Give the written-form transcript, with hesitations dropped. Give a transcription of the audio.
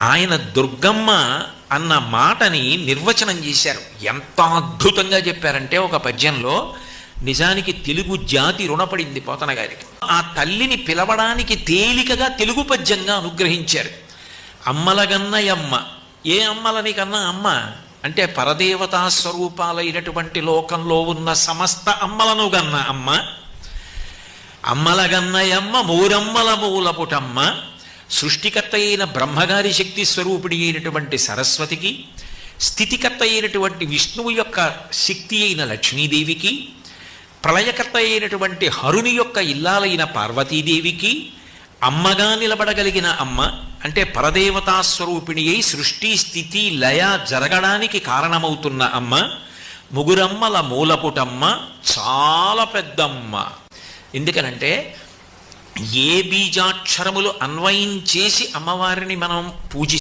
ఆయన దుర్గమ్మ అన్న మాటని నిర్వచనం చేశారు. ఎంత అద్భుతంగా చెప్పారంటే ఒక పద్యంలో, నిజానికి తెలుగు జాతి రుణపడింది పోతన గారికి. ఆ తల్లిని పిలవడానికి తేలికగా తెలుగు పద్యంగా అనుగ్రహించారు. అమ్మలగన్నయమ్మ. ఏ అమ్మలని కన్నా అమ్మ అంటే పరదేవతా స్వరూపాలైనటువంటి లోకంలో ఉన్న సమస్త అమ్మలను గన్న అమ్మ. అమ్మలగన్నయమ్మ మూరమ్మల మూలపుటమ్మ. సృష్టికర్త అయిన బ్రహ్మగారి శక్తి స్వరూపిణి అయినటువంటి సరస్వతికి, స్థితికర్త అయినటువంటి విష్ణువు యొక్క శక్తి అయిన లక్ష్మీదేవికి, ప్రళయకర్త అయినటువంటి హరుని యొక్క ఇల్లాలైన పార్వతీదేవికి అమ్మగా నిలబడగలిగిన అమ్మ అంటే పరదేవతా స్వరూపిణి అయి సృష్టి స్థితి లయ జరగడానికి కారణమవుతున్న అమ్మ. ముగురమ్మల మూలపుటమ్మ, చాలా పెద్దమ్మ. ఎందుకనంటే ఏ బీజాక్షరములు అన్వయం చేసి అమ్మవారిని మనం పూజి